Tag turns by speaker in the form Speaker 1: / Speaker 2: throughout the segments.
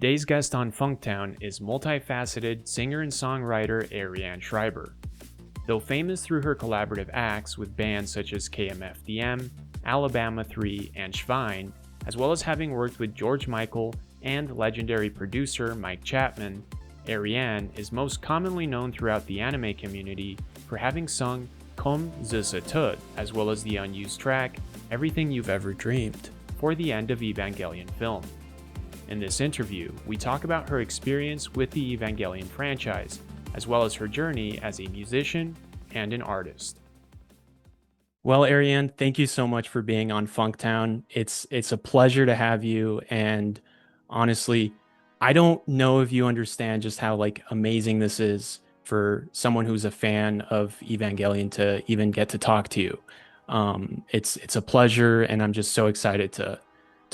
Speaker 1: Today's guest on Funktown is multifaceted singer and songwriter Arianne Schreiber. Though famous through her collaborative acts with bands such as KMFDM, Alabama 3, and Schwein, as well as having worked with George Michael and legendary producer Mike Chapman, Arianne is most commonly known throughout the anime community for having sung Komm, SÜSSER TOD, as well as the unused track Everything You've Ever Dreamed for the End of Evangelion film. In this interview, we talk about her experience with the Evangelion franchise, as well as her journey as a musician and an artist. Well, Arianne, thank you so much for being on Funktown. It's a pleasure to have you, and honestly, I don't know if you understand just how amazing this is for someone who's a fan of Evangelion to even get to talk to you. It's a pleasure, and I'm just so excited to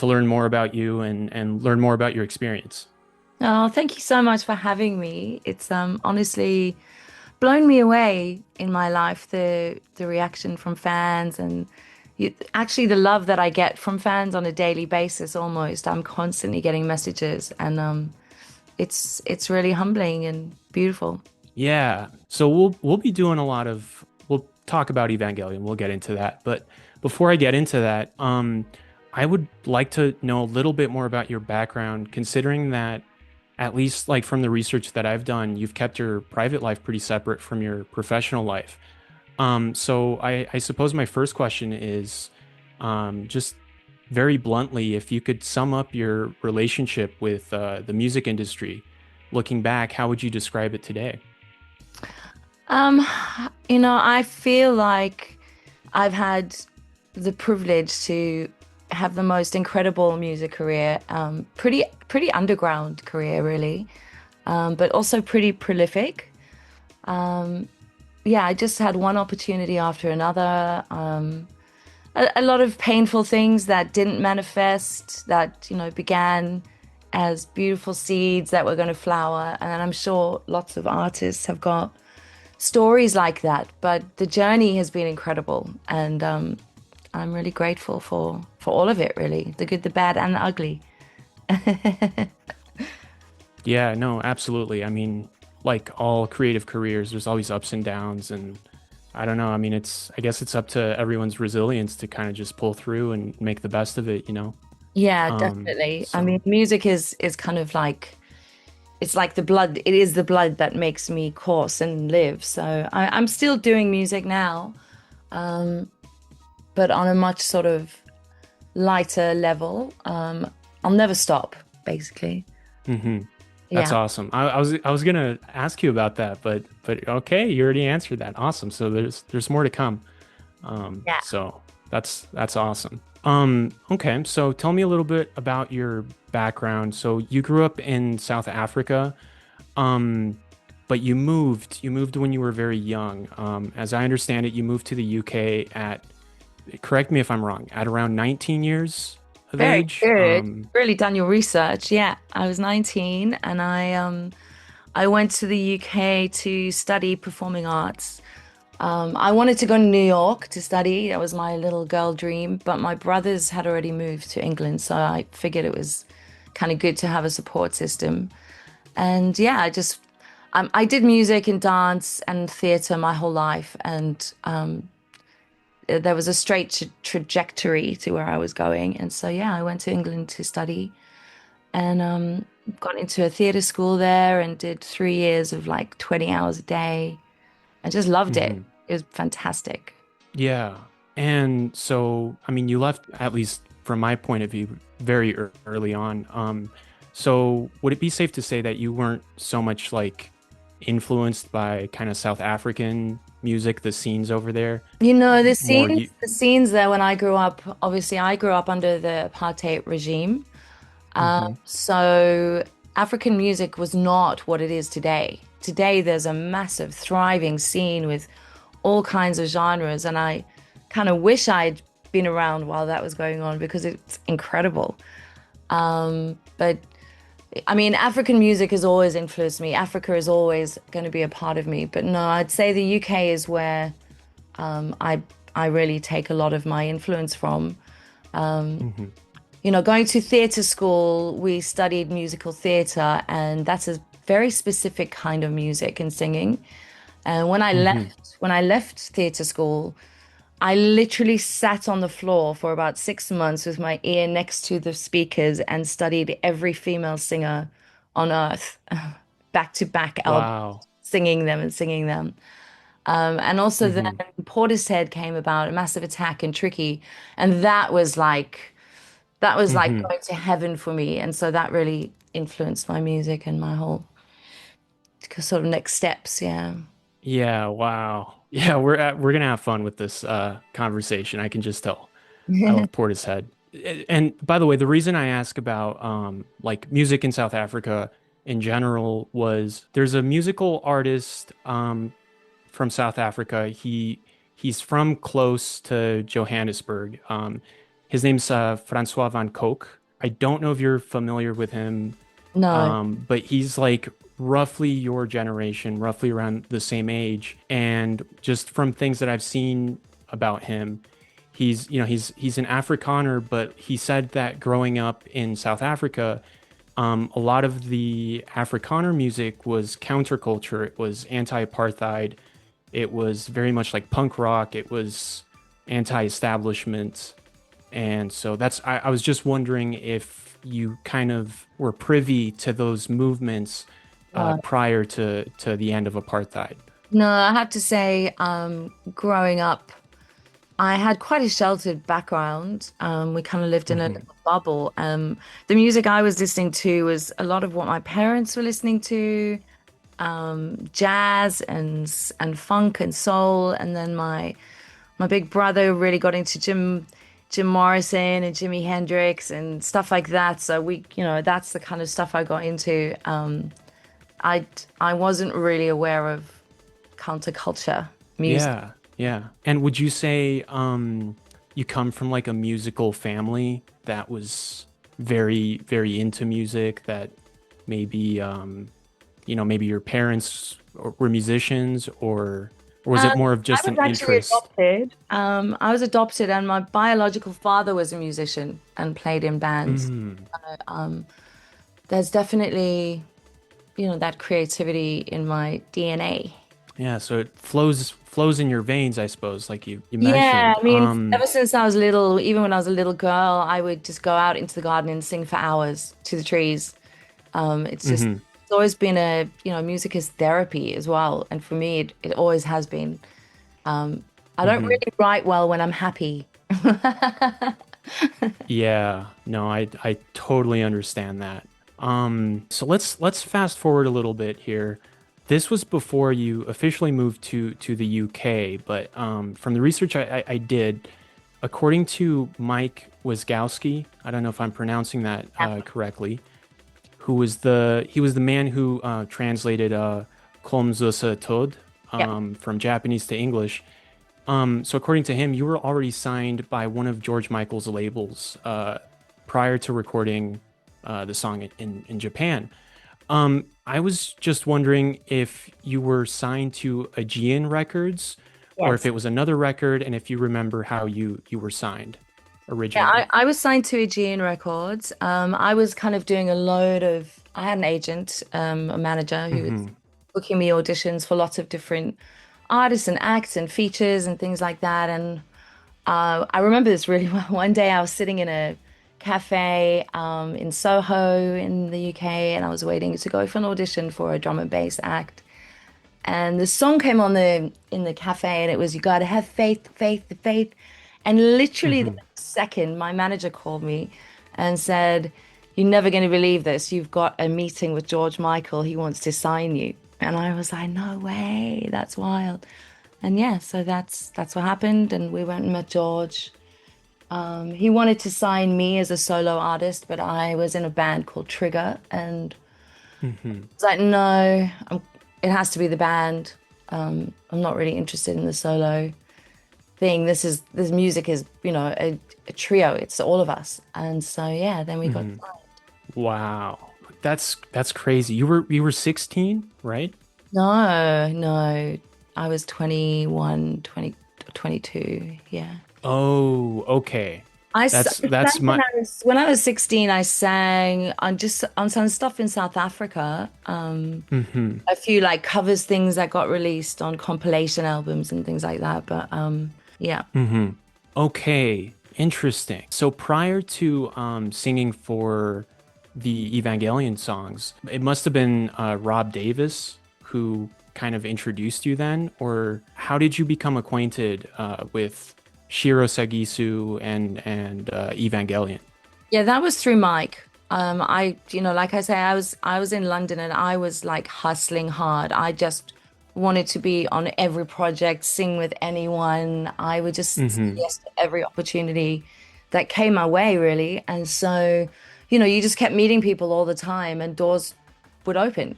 Speaker 1: learn more about you and learn more about your experience.
Speaker 2: Oh, thank you so much for having me. It's honestly blown me away in my life, the reaction from fans and actually the love that I get from fans on a daily basis almost. I'm constantly getting messages and it's really humbling and beautiful.
Speaker 1: Yeah. So we'll be doing we'll talk about Evangelion. We'll get into that. But before I get into that, I would like to know a little bit more about your background, considering that, at least from the research that I've done, you've kept your private life pretty separate from your professional life. So I suppose my first question is, just very bluntly, if you could sum up your relationship with the music industry, looking back, how would you describe it today?
Speaker 2: Um, I feel like I've had the privilege to have the most incredible music career, pretty underground career really, but also pretty prolific. Um, yeah, I just had one opportunity after another. A lot of painful things that didn't manifest, that began as beautiful seeds that were going to flower, and I'm sure lots of artists have got stories like that. But the journey has been incredible, and I'm really grateful for all of it, really, the good, the bad, and the ugly.
Speaker 1: Yeah, no, absolutely. I mean, like all creative careers, there's always ups and downs, and I don't know. I mean, I guess it's up to everyone's resilience to kind of just pull through and make the best of it, you know?
Speaker 2: Yeah, definitely. I
Speaker 1: So
Speaker 2: mean, music is kind of like it's like the blood. It is the blood that makes me course and live. So I'm still doing music now, um, but on a much sort of lighter level. I'll never stop, basically.
Speaker 1: hmm that's
Speaker 2: Yeah.
Speaker 1: awesome. I was gonna ask you about that, but okay, you already answered that. Awesome. So there's more to come.
Speaker 2: Yeah.
Speaker 1: So that's awesome. Okay, so tell me a little bit about your background. So you grew up in South Africa, um, but you moved when you were very young. As I understand it, you moved to the UK at, correct me if I'm wrong, at around 19 years of
Speaker 2: Very
Speaker 1: age.
Speaker 2: good. Really done your research. Yeah, I was 19 and I went to the UK to study performing arts. I wanted to go to New York to study. That was my little girl dream, but my brothers had already moved to England, so I figured it was kind of good to have a support system. And yeah, I did music and dance and theater my whole life, and there was a straight trajectory to where I was going. And so yeah, I went to England to study and got into a theater school there and did 3 years of like 20 hours a day. I just loved it.
Speaker 1: Mhm.
Speaker 2: It was fantastic.
Speaker 1: Yeah. And so, I mean, you left, at least from my point of view, very early on. So would it be safe to say that you weren't so much influenced by kind of South African music, the scenes over there?
Speaker 2: The
Speaker 1: More you.
Speaker 2: scenes there when I grew up, obviously I grew up under the apartheid regime.
Speaker 1: Mhm.
Speaker 2: So African music was not what it is today. Today there's a massive thriving scene with all kinds of genres, and I kind of wish I'd been around while that was going on because it's incredible. But I mean, African music has always influenced me. Africa is always going to be a part of me. But no, I'd say the UK is where I really take a lot of my influence from.
Speaker 1: Mhm.
Speaker 2: going to theatre school, we studied musical theatre, and that's a very specific kind of music and singing. And
Speaker 1: Hmm.
Speaker 2: when I left theatre school, I literally sat on the floor for about 6 months with my ear next to the speakers and studied every female singer on earth, back to back albums,
Speaker 1: Wow.
Speaker 2: singing them and singing them. And also then
Speaker 1: Hmm.
Speaker 2: Portishead came about, a Massive Attack and Tricky, and that was like
Speaker 1: Hmm.
Speaker 2: going to heaven for me. And so that really influenced my music and my whole sort of next steps. Yeah.
Speaker 1: Yeah, wow. Yeah, we're gonna have fun with this conversation. I can just tell. I love Portishead. And by the way, the reason I ask about like music in South Africa in general was there's a musical artist from South Africa. He's from close to Johannesburg. His name's Francois van Coke. I don't know if you're familiar with him,
Speaker 2: No,
Speaker 1: but he's like roughly your generation, roughly around the same age. And just from things that I've seen about him, he's an Afrikaner, but he said that growing up in South Africa, a lot of the Afrikaner music was counterculture. It was anti-apartheid. It was very much like punk rock. It was anti-establishment. And so I was just wondering if you kind of were privy to those movements
Speaker 2: no.
Speaker 1: prior to the end of apartheid.
Speaker 2: No, I have to say, growing up, I had quite a sheltered background. We kind of lived in a
Speaker 1: Hmm.
Speaker 2: little bubble. The music I was listening to was a lot of what my parents were listening to, jazz and funk and soul. And then my big brother really got into Jim Morrison and Jimi Hendrix and stuff like that. So that's the kind of stuff I got into. I wasn't really aware of counterculture music.
Speaker 1: Yeah, yeah. And would you say you come from like a musical family that was very, very into music, that maybe maybe your parents were musicians, or was it
Speaker 2: Um,
Speaker 1: more of
Speaker 2: I
Speaker 1: just
Speaker 2: was
Speaker 1: an
Speaker 2: actually
Speaker 1: interest?
Speaker 2: adopted. I was adopted, and my biological father was a musician and played in bands.
Speaker 1: Mm.
Speaker 2: Um, there's definitely, that creativity in my DNA.
Speaker 1: Yeah, so it flows in your veins, I suppose, like you
Speaker 2: Yeah,
Speaker 1: mentioned.
Speaker 2: I mean, ever since I was little, even when I was a little girl, I would just go out into the garden and sing for hours to the trees.
Speaker 1: Mhm,
Speaker 2: It's always been music is therapy as well. And for me, it always has been. I don't
Speaker 1: mhm.
Speaker 2: really write well when I'm happy.
Speaker 1: Yeah, no, I totally understand that. So let's fast forward a little bit here. This was before you officially moved to the UK, but from the research I did, according to Mike Wazgowski, I don't know if I'm pronouncing that correctly, he was the man who translated Komm, SÜSSER TOD
Speaker 2: Yep.
Speaker 1: from Japanese to English. So according to him, you were already signed by one of George Michael's labels prior to recording the song in Japan. I was just wondering if you were signed to Aegean Records or if
Speaker 2: Yes.
Speaker 1: it was another record, and if you remember how you were signed
Speaker 2: Yeah,
Speaker 1: originally.
Speaker 2: I was signed to Aegean Records. I was kind of doing I had an agent, a manager who was
Speaker 1: Hmm.
Speaker 2: booking me auditions for lots of different artists and acts and features and things like that. And I remember this really well. One day I was sitting in a cafe in Soho in the UK, and I was waiting to go for an audition for a drum and bass act. And the song came on the in the cafe, and it was "You gotta have faith, faith, faith." And literally the
Speaker 1: Hmm.
Speaker 2: next second, my manager called me and said, "You're never going to believe this. You've got a meeting with George Michael. He wants to sign you." And I was like, "No way, that's wild." And yeah, so that's what happened. And we went and met George. He wanted to sign me as a solo artist, but I was in a band called Trigger, and
Speaker 1: Hmm.
Speaker 2: it's like, no, it has to be the band. I'm not really interested in the solo thing. This music is, a trio. It's all of us. And so yeah, then we got
Speaker 1: Hmm. Wow. That's crazy. You were 16, right?
Speaker 2: no, no. I was 21, 20, 22. Yeah.
Speaker 1: Oh, okay.
Speaker 2: I
Speaker 1: That's
Speaker 2: sang when
Speaker 1: my.
Speaker 2: I was 16. I sang on some stuff in South Africa.
Speaker 1: Hmm.
Speaker 2: A few like covers things that got released on compilation albums and things like that. But yeah.
Speaker 1: Hmm. Okay, interesting. So prior to singing for the Evangelion songs, it must have been Rob Davis who kind of introduced you then, or how did you become acquainted with Shiro Sagisu and Evangelion?
Speaker 2: Yeah, that was through Mike. Like I say, I was in London and I was like hustling hard. I just wanted to be on every project, sing with anyone. I would just say
Speaker 1: Hmm.
Speaker 2: yes to every opportunity that came my way, really. And so, you just kept meeting people all the time and doors would open.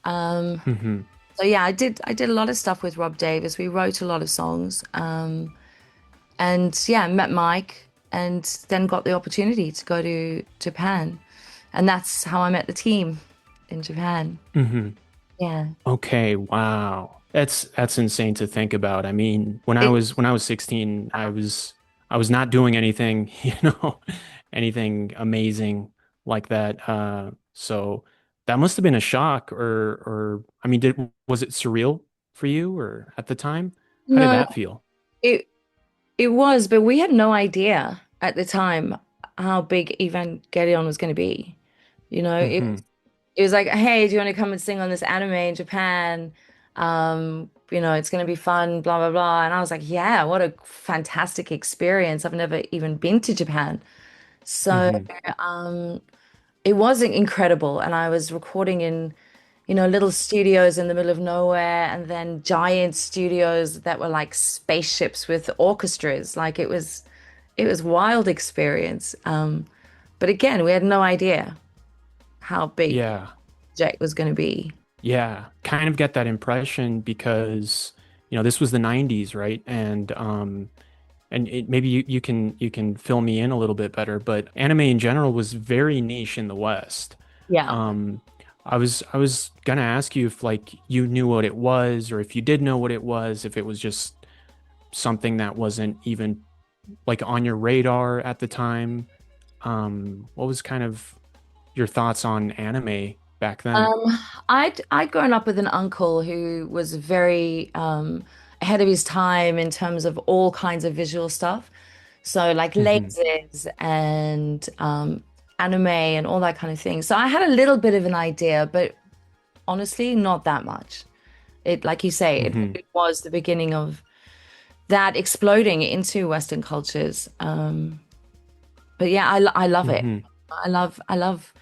Speaker 2: Um,
Speaker 1: Hmm.
Speaker 2: so yeah, I did a lot of stuff with Rob Davis. We wrote a lot of songs. And yeah, met Mike and then got the opportunity to go to Japan. And that's how I met the team in Japan.
Speaker 1: Hmm.
Speaker 2: Yeah.
Speaker 1: Okay, wow. That's insane to think about. I mean,
Speaker 2: It,
Speaker 1: when I was 16, I was not doing anything, anything amazing like that. So that must have been a shock or I mean, was it surreal for you or at the time? How did
Speaker 2: no,
Speaker 1: that feel?
Speaker 2: it it was, but we had no idea at the time how big Evangelion was going to be.
Speaker 1: Hmm.
Speaker 2: It was like, hey, do you want to come and sing on this anime in Japan? It's going to be fun, blah blah blah. And I was like, yeah, what a fantastic experience. I've never even been to Japan. So,
Speaker 1: Hmm.
Speaker 2: um, it was incredible. And I was recording in, little studios in the middle of nowhere and then giant studios that were like spaceships with orchestras. Like it was wild experience. But again, we had no idea how big
Speaker 1: Yeah.
Speaker 2: Jack was going to be.
Speaker 1: Yeah. Kind of get that impression because, this was the 90s, right? And maybe you can fill me in a little bit better, but anime in general was very niche in the West.
Speaker 2: Yeah.
Speaker 1: Um, I was gonna ask you if like you knew what it was, or if you did know what it was, if it was just something that wasn't even like on your radar at the time. What was kind of your thoughts on anime back then?
Speaker 2: Um, I'd grown up with an uncle who was very ahead of his time in terms of all kinds of visual stuff. So like
Speaker 1: Hmm.
Speaker 2: lasers and anime and all that kind of thing. So I had a little bit of an idea, but honestly, not that much. Like you say, it
Speaker 1: Hmm.
Speaker 2: really was the beginning of that exploding into Western cultures. But yeah, I love it.
Speaker 1: Hmm.
Speaker 2: I love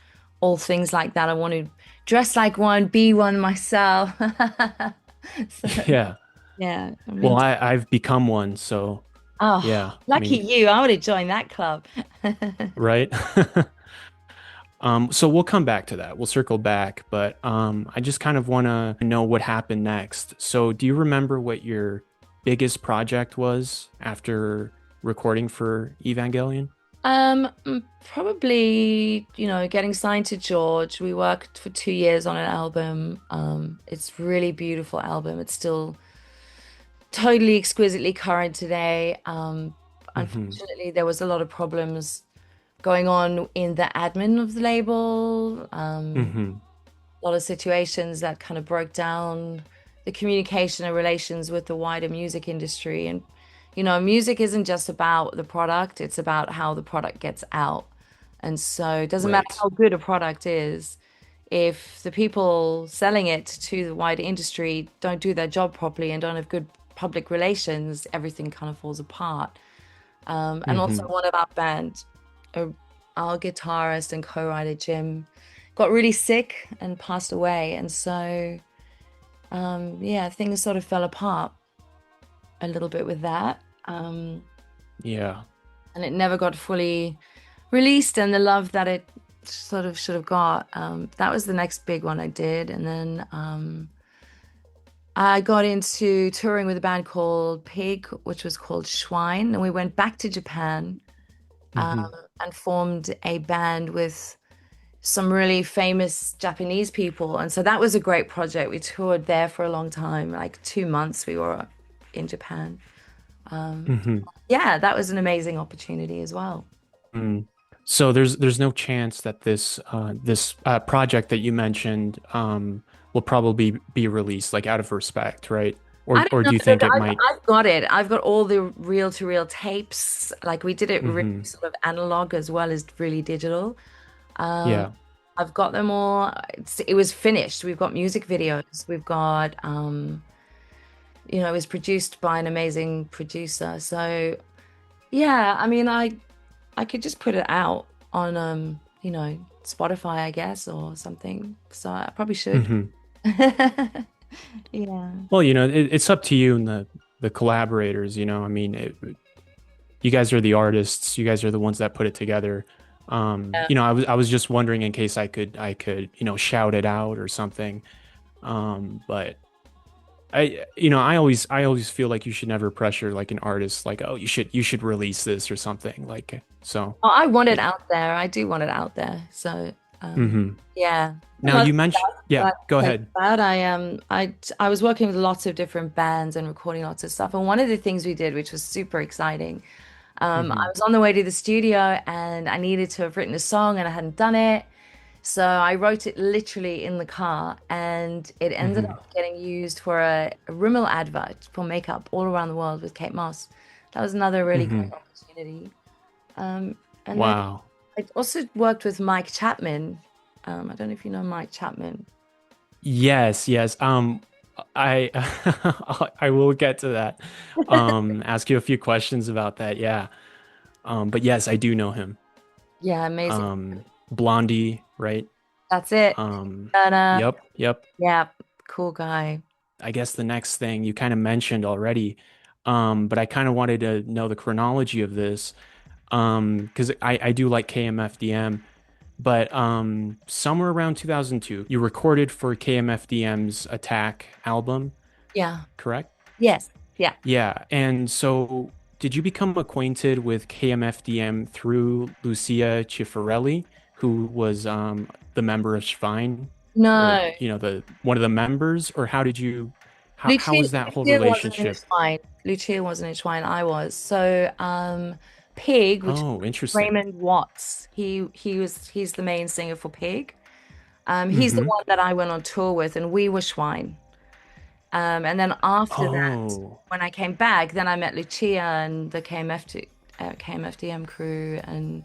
Speaker 2: all things like that. I want to dress like one, be one myself. So
Speaker 1: Yeah.
Speaker 2: yeah, I
Speaker 1: Well,
Speaker 2: mean,
Speaker 1: I've become one, so
Speaker 2: oh,
Speaker 1: yeah. I
Speaker 2: lucky
Speaker 1: mean,
Speaker 2: you. I would have joined that club.
Speaker 1: right? So we'll come back to that. We'll circle back, but I just kind of want to know what happened next. So, do you remember what your biggest project was after recording for Evangelion?
Speaker 2: Probably, getting signed to George. We worked for 2 years on an album. It's really beautiful album. It's still totally exquisitely current today.
Speaker 1: Hmm.
Speaker 2: Unfortunately, there was a lot of problems going on in the admin of the label.
Speaker 1: Hmm.
Speaker 2: A lot of situations that kind of broke down the communication and relations with the wider music industry. And, music isn't just about the product, it's about how the product gets out. And so it doesn't matter
Speaker 1: Right.
Speaker 2: how good a product is, if the people selling it to the wider industry don't do their job properly and don't have good public relations, everything kind of falls apart. And also
Speaker 1: Hmm.
Speaker 2: one of our band, uh, our guitarist and co-writer Jim, got really sick and passed away. And so, yeah, things sort of fell apart a little bit with that.
Speaker 1: Yeah.
Speaker 2: And it never got fully released and the love that it sort of should have got. That was the next big one I did. And then I got into touring with a band called Pig, which was called Schwein. And we went back to Japan um,
Speaker 1: Hmm.
Speaker 2: and formed a band with some really famous Japanese people. And so that was a great project. We toured there for a long time, like 2 months we were in Japan.
Speaker 1: Hmm.
Speaker 2: Yeah, that was an amazing opportunity as well.
Speaker 1: Mm. So there's no chance that this project that you mentioned will probably be released like out of respect, right?
Speaker 2: I don't
Speaker 1: Or
Speaker 2: know.
Speaker 1: do you
Speaker 2: Look,
Speaker 1: think it might?
Speaker 2: I've got it. I've got all the reel-to-reel tapes. Like we did it really
Speaker 1: Hmm.
Speaker 2: sort of analog as well as really digital. Um,
Speaker 1: Yeah.
Speaker 2: I've got them all. It was finished. We've got music videos. We've got, it was produced by an amazing producer. So yeah, I mean, I could just put it out on, Spotify, I guess, or something. So I probably should.
Speaker 1: Hmm.
Speaker 2: Yeah.
Speaker 1: Well, it's up to you and the collaborators, I mean, you guys are the artists. You guys are the ones that put it together.
Speaker 2: Yeah.
Speaker 1: I was just wondering in case I could, shout it out or something. But I always feel like you should never pressure like an artist, like, oh, you should release this or something like so.
Speaker 2: Oh, I want it
Speaker 1: It,
Speaker 2: out there. I do want it out there. So,
Speaker 1: hmm.
Speaker 2: yeah.
Speaker 1: Now you mentioned, yeah,
Speaker 2: Like
Speaker 1: go
Speaker 2: like
Speaker 1: ahead.
Speaker 2: that, I was working with lots of different bands and recording lots of stuff. And one of the things we did, which was super exciting, I
Speaker 1: Hmm.
Speaker 2: was on the way to the studio and I needed to have written a song and I hadn't done it. So I wrote it literally in the car and it ended
Speaker 1: Hmm.
Speaker 2: up getting used for a Rimmel advert for makeup all around the world with Kate Moss. That was another really
Speaker 1: Hmm.
Speaker 2: great opportunity. Um, and then
Speaker 1: Wow.
Speaker 2: I also worked with Mike Chapman. I don't know if you know Mike Chapman.
Speaker 1: Yes, yes. I I will get to that. Ask you a few questions about that. Yeah. But yes, I do know him.
Speaker 2: Yeah, amazing.
Speaker 1: Blondie, right?
Speaker 2: That's it.
Speaker 1: Um,
Speaker 2: And
Speaker 1: yep, yep.
Speaker 2: yeah, cool guy.
Speaker 1: I guess the next thing you kind of mentioned already, but I kind of wanted to know the chronology of this, because I do like KMFDM, but somewhere around 2002, you recorded for KMFDM's Attack album,
Speaker 2: Yeah.
Speaker 1: correct?
Speaker 2: Yes. Yeah.
Speaker 1: Yeah, and so did you become acquainted with KMFDM through Lucia Cifarelli, who was the member of Schwein, or
Speaker 2: No.
Speaker 1: the one of the members, or how did you how
Speaker 2: Lucia,
Speaker 1: was that whole
Speaker 2: Lucia wasn't in
Speaker 1: relationship?
Speaker 2: Schwein. Lucia wasn't in Schwein. I was. So, Pig, which is
Speaker 1: Oh, interesting.
Speaker 2: Raymond Watts, he's the main singer for Pig. He's the
Speaker 1: Mm-hmm.
Speaker 2: one that I went on tour with, and we were Schwein. And then after that,
Speaker 1: Oh,
Speaker 2: when I came back, then I met Lucia and the KMFDM crew and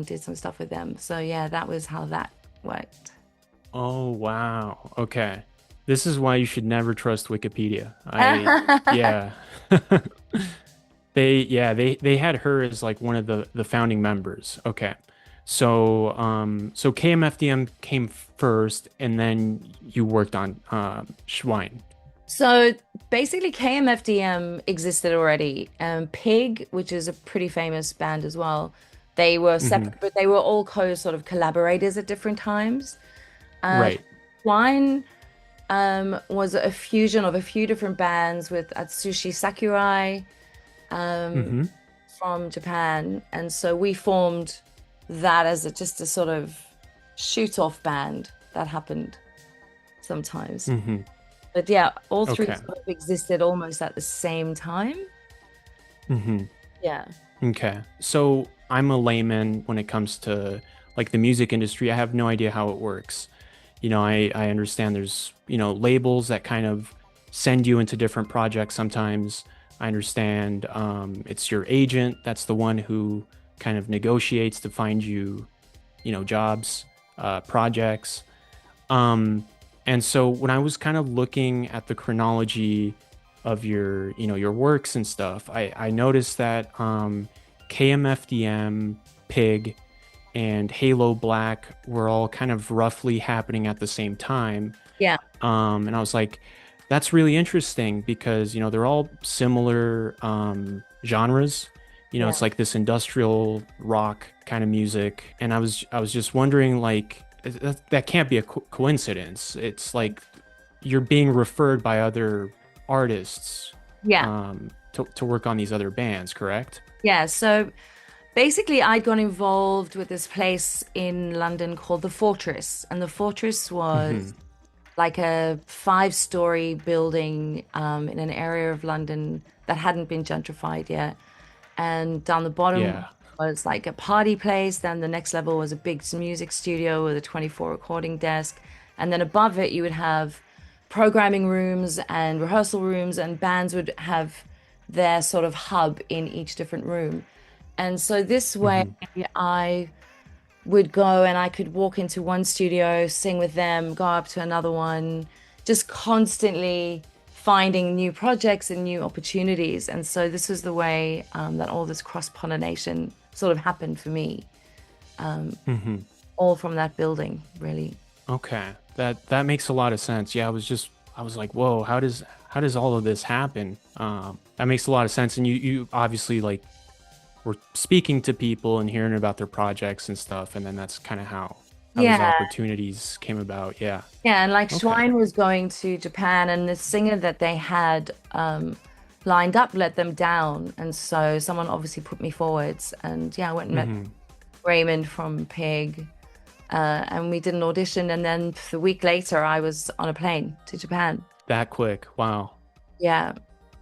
Speaker 2: did some stuff with them. So yeah, that was how that worked.
Speaker 1: oh wow. Okay. This is why you should never trust Wikipedia. Yeah. They had her as like one of the founding members. Okay. So KMFDM came first and then you worked on Schwein.
Speaker 2: So basically, KMFDM existed already. Pig, which is a pretty famous band as well, they were
Speaker 1: Hmm.
Speaker 2: separate, but they were all co sort of collaborators at different times. Uh,
Speaker 1: Right.
Speaker 2: Schwein was a fusion of a few different bands with Atsushi Sakurai um,
Speaker 1: Hmm.
Speaker 2: from Japan, and so we formed that as just a sort of shoot-off band that happened sometimes.
Speaker 1: Hmm.
Speaker 2: But yeah, all three
Speaker 1: Okay.
Speaker 2: sort of existed almost at the same time.
Speaker 1: Hmm.
Speaker 2: Yeah.
Speaker 1: Okay. So I'm a layman when it comes to like the music industry. I have no idea how it works. I understand there's, labels that kind of send you into different projects sometimes. I understand it's your agent that's the one who kind of negotiates to find you, jobs, projects. Um, and so when I was kind of looking at the chronology of your works and stuff, I noticed that KMFDM, Pig, and Halo Black were all kind of roughly happening at the same time.
Speaker 2: Yeah.
Speaker 1: And I was like, that's really interesting because, they're all similar genres.
Speaker 2: Yeah.
Speaker 1: It's like this industrial rock kind of music. And I was just wondering, like, that can't be a coincidence. It's like you're being referred by other artists
Speaker 2: Yeah.
Speaker 1: to work on these other bands, correct?
Speaker 2: Yeah. So basically, I got involved with this place in London called the Fortress, and the Fortress
Speaker 1: Hmm.
Speaker 2: was like a five-story building in an area of London that hadn't been gentrified yet. And down the bottom
Speaker 1: Yeah.
Speaker 2: was like a party place. Then the next level was a big music studio with a 24 recording desk. And then above it, you would have programming rooms and rehearsal rooms, and bands would have their sort of hub in each different room. And so this way,
Speaker 1: Hmm.
Speaker 2: I would go and I could walk into one studio, sing with them, go up to another one, just constantly finding new projects and new opportunities. And so this was the way that all this cross-pollination sort of happened for me,
Speaker 1: Hmm.
Speaker 2: all from that building, really.
Speaker 1: Okay. That makes a lot of sense. Yeah, I was like, whoa, how does all of this happen? That makes a lot of sense. And you obviously like were speaking to people and hearing about their projects and stuff, and then that's kind of how those
Speaker 2: Yeah,
Speaker 1: opportunities came about. Yeah.
Speaker 2: yeah, and like
Speaker 1: Okay.
Speaker 2: Schwein was going to Japan, and the singer that they had lined up let them down, and so someone obviously put me forwards, and yeah, I went and met
Speaker 1: Hmm.
Speaker 2: Raymond from Pig, and we did an audition, and then the week later, I was on a plane to Japan.
Speaker 1: That quick. Wow.
Speaker 2: Yeah,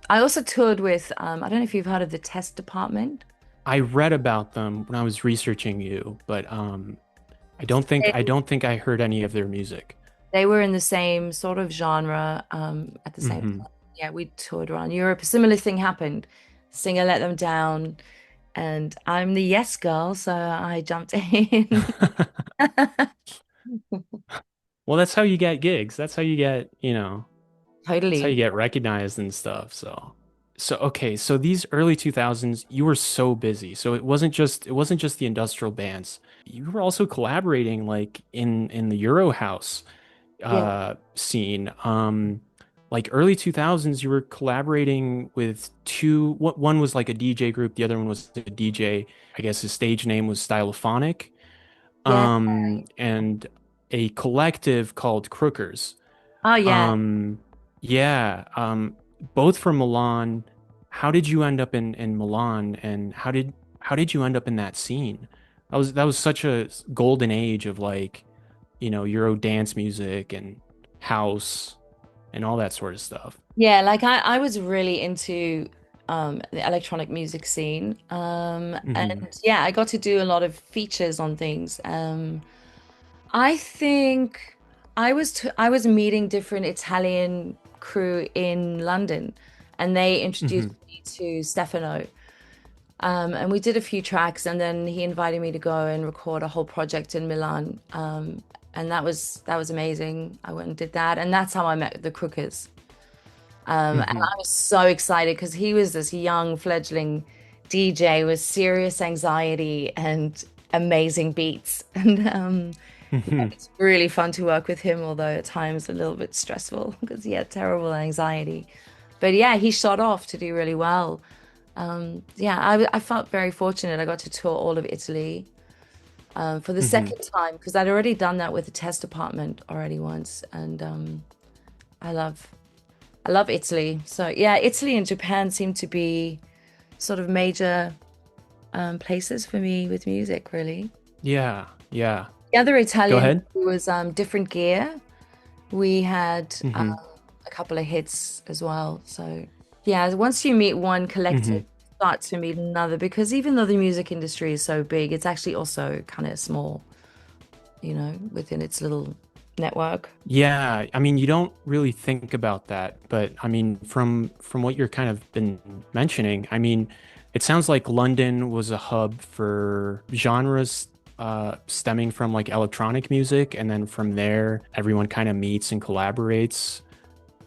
Speaker 2: I also toured with I don't know if you've heard of the Test Department.
Speaker 1: I read about them when I was researching you, but I don't think I heard any of their music.
Speaker 2: They were in the same sort of genre at the same
Speaker 1: Hmm.
Speaker 2: time. Yeah, we toured around Europe. A similar thing happened. Singer let them down, and I'm the yes girl, so I jumped in.
Speaker 1: Well, that's how you get gigs. That's how you get, that's how you
Speaker 2: Totally.
Speaker 1: get recognized and stuff. So okay, so these early 2000s, you were so busy. So it wasn't just the industrial bands. You were also collaborating like in the Euro house
Speaker 2: Yeah,
Speaker 1: scene. Like early 2000s, you were collaborating with two, one was like a DJ group, the other one was a DJ. I guess his stage name was Stylophonic.
Speaker 2: yeah.
Speaker 1: And a collective called Crookers.
Speaker 2: Oh, yeah.
Speaker 1: Um, yeah, both from Milan. How did you end up in Milan, and how did you end up in that scene? That was such a golden age of like, Euro dance music and house and all that sort of stuff.
Speaker 2: Yeah, like I was really into the electronic music scene. And
Speaker 1: Hmm.
Speaker 2: yeah, I got to do a lot of features on things. I think I was meeting different Italian crew in London, and they introduced
Speaker 1: Hmm.
Speaker 2: me to Stefano. And we did a few tracks, and then he invited me to go and record a whole project in Milan. And that was amazing. I went and did that, and that's how I met the Crookers. And
Speaker 1: Hmm.
Speaker 2: I was so excited because he was this young fledgling DJ with serious anxiety and amazing beats. And yeah,
Speaker 1: Hmm.
Speaker 2: it's really fun to work with him, although at times a little bit stressful because he had terrible anxiety. But yeah, he shot off to do really well. Yeah, I felt very fortunate. I got to tour all of Italy for the
Speaker 1: Hmm.
Speaker 2: second time because I'd already done that with the test department already once, and I love I love Italy. So yeah, Italy and Japan seem to be sort of major places for me with music, really.
Speaker 1: Yeah, yeah.
Speaker 2: The other
Speaker 1: Go
Speaker 2: Italian
Speaker 1: ahead.
Speaker 2: was Different Gear. We had
Speaker 1: Hmm.
Speaker 2: a couple of hits as well. So yeah, once you meet one collective,
Speaker 1: Hmm.
Speaker 2: you start to meet another because even though the music industry is so big, it's actually also kind of small, within its little network.
Speaker 1: Yeah, I mean, you don't really think about that, but I mean, from what you're kind of been mentioning, I mean, it sounds like London was a hub for genres stemming from like electronic music, and then from there, everyone kind of meets and collaborates.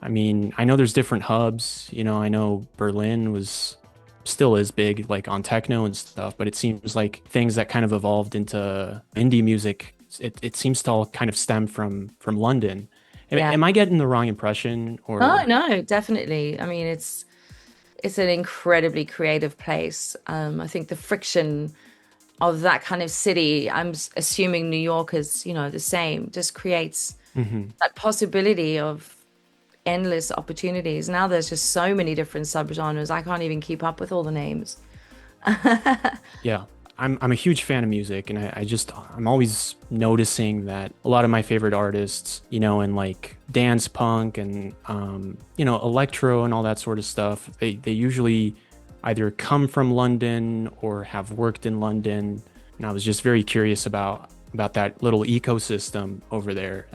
Speaker 1: I mean, I know there's different hubs, I know Berlin was still is big like on techno and stuff, but it seems like things that kind of evolved into indie music, it seems to all kind of stem from London.
Speaker 2: Yeah.
Speaker 1: Am I getting the wrong impression
Speaker 2: Oh
Speaker 1: or
Speaker 2: no, definitely. I mean, it's an incredibly creative place. I think the friction of that kind of city, assuming New York is, the same, just creates
Speaker 1: Mhm.
Speaker 2: that possibility of endless opportunities. Now there's just so many different subgenres. I can't even keep up with all the names.
Speaker 1: Yeah. I'm a huge fan of music, and I'm always noticing that a lot of my favorite artists, in like dance punk and electro and all that sort of stuff, they usually either come from London or have worked in London. And I was just very curious about that little ecosystem over there.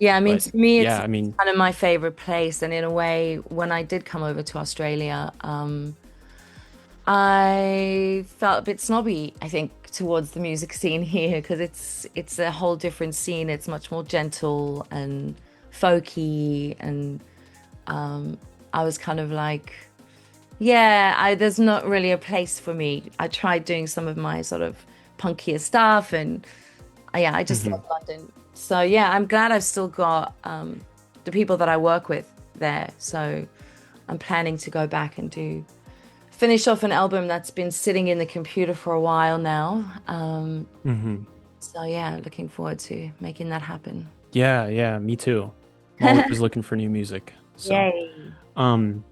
Speaker 2: Yeah, I mean,
Speaker 1: But
Speaker 2: to me, it's
Speaker 1: yeah, I mean,
Speaker 2: kind of my favorite place. And in a way, when I did come over to Australia, I felt a bit snobby, I think, towards the music scene here because it's a whole different scene. It's much more gentle and folky, and I was kind of like, yeah, there's not really a place for me. I tried doing some of my sort of punkier stuff, and yeah, I just
Speaker 1: mhm.
Speaker 2: love London. So yeah, I'm glad I've still got the people that I work with there. So I'm planning to go back and finish off an album that's been sitting in the computer for a while now.
Speaker 1: Hmm.
Speaker 2: So yeah, looking forward to making that happen.
Speaker 1: Yeah, yeah, me too. I'm always looking for new music. So,
Speaker 2: Yay.
Speaker 1: um,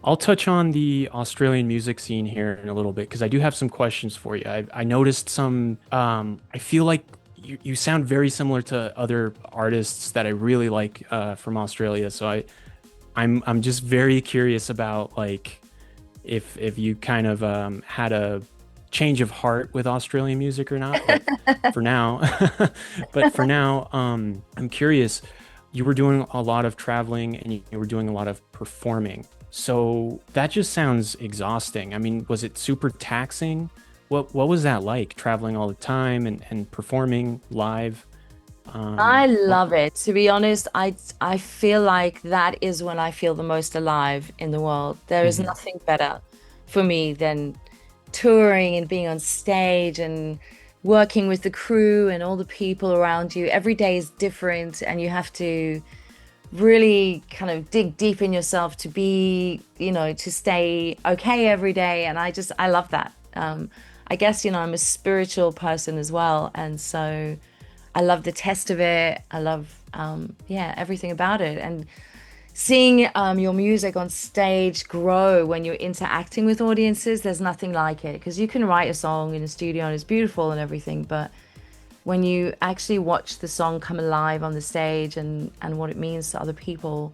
Speaker 1: I'll touch on the Australian music scene here in a little bit because I do have some questions for you. I noticed some, I feel like you sound very similar to other artists that I really like from Australia. So I'm just very curious about like if you kind of had a change of heart with Australian music or not. But for now, I'm curious. You were doing a lot of traveling and you were doing a lot of performing. So that just sounds exhausting. I mean, was it super taxing? What was that like, traveling all the time and performing live?
Speaker 2: I
Speaker 1: What?
Speaker 2: love it. To be honest, I feel like that is when I feel the most alive in the world. There is
Speaker 1: Mhm.
Speaker 2: nothing better for me than touring and being on stage and working with the crew and all the people around you. Every day is different, and you have to really kind of dig deep in yourself to be, to stay okay every day. And I love that. I guess, I'm a spiritual person as well. And so I love the test of it. I love, yeah, everything about it. And seeing your music on stage grow when you're interacting with audiences, there's nothing like it. Because you can write a song in a studio and it's beautiful and everything, but when you actually watch the song come alive on the stage and what it means to other people,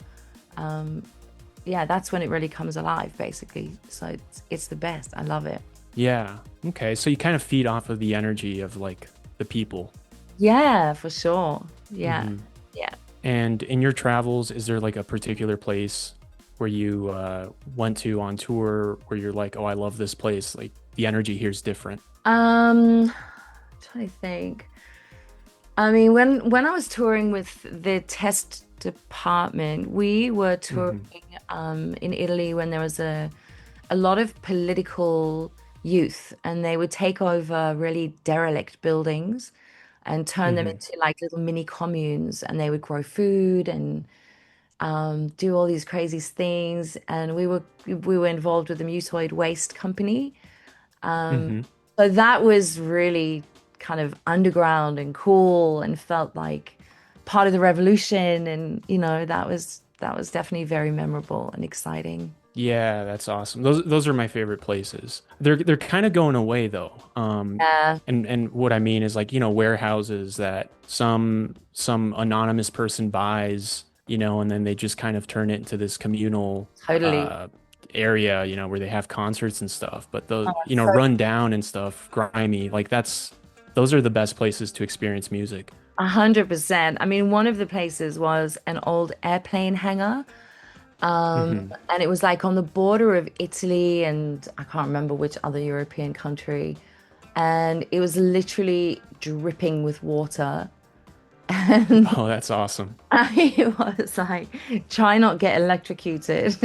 Speaker 2: yeah, that's when it really comes alive, basically. So it's the best. I love it.
Speaker 1: Yeah. Okay. So you kind of feed off of the energy of like the people.
Speaker 2: Yeah, for sure. Yeah,
Speaker 1: Hmm.
Speaker 2: yeah.
Speaker 1: And in your travels, is there like a particular place where you went to on tour where you're like, oh, I love this place. Like the energy here is different.
Speaker 2: Trying to think. I mean, when I was touring with the test department, we were touring
Speaker 1: Hmm.
Speaker 2: in Italy when there was a lot of political youth, and they would take over really derelict buildings and turn them
Speaker 1: Hmm.
Speaker 2: into like little mini communes, and they would grow food and do all these crazy things. And we were involved with the Mutoid Waste Company.
Speaker 1: Hmm.
Speaker 2: So that was really kind of underground and cool and felt like part of the revolution. And that was definitely very memorable and exciting.
Speaker 1: Yeah, that's awesome. Those are my favorite places. They're kind of going away though.
Speaker 2: Yeah,
Speaker 1: And what I mean is like, warehouses that some anonymous person buys, and then they just kind of turn it into this communal
Speaker 2: totally.
Speaker 1: uh area, where they have concerts and stuff. But the,
Speaker 2: So
Speaker 1: run down and stuff, grimy, like those are the best places to experience music.
Speaker 2: 100%. I mean, one of the places was an old airplane hangar.
Speaker 1: Hmm.
Speaker 2: And it was like on the border of Italy and I can't remember which other European country. And it was literally dripping with water. And
Speaker 1: Oh, that's awesome.
Speaker 2: I was like, try not get electrocuted.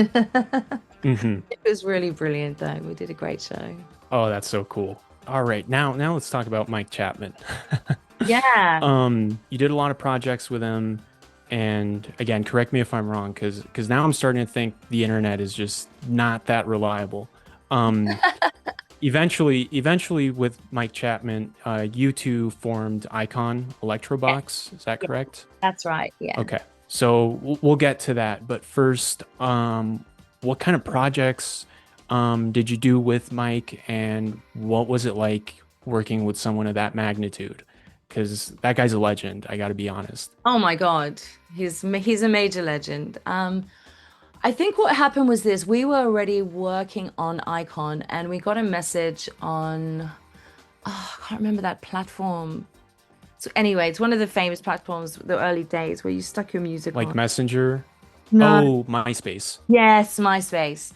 Speaker 1: Hmm.
Speaker 2: It was really brilliant though. We did a great show.
Speaker 1: Oh, that's so cool. All right, now let's talk about Mike Chapman.
Speaker 2: Yeah,
Speaker 1: You did a lot of projects with him, and again, correct me if I'm wrong, because now I'm starting to think the internet is just not that reliable. Um, eventually, with Mike Chapman, you two formed Icon
Speaker 2: yeah,
Speaker 1: Electrobox. Is that
Speaker 2: yeah,
Speaker 1: correct?
Speaker 2: that's right. Yeah.
Speaker 1: Okay, so we'll get to that, but first, what kind of projects did you do with Mike, and what was it like working with someone of that magnitude, because that guy's a legend. I got to be honest.
Speaker 2: Oh my God, he's a major legend. I think what happened was this: we were already working on Icon, and we got a message on, oh, I can't remember that platform. So anyway, it's one of the famous platforms, the early days where you stuck your music
Speaker 1: Like
Speaker 2: on.
Speaker 1: Messenger.
Speaker 2: No,
Speaker 1: Oh, MySpace.
Speaker 2: yes, MySpace.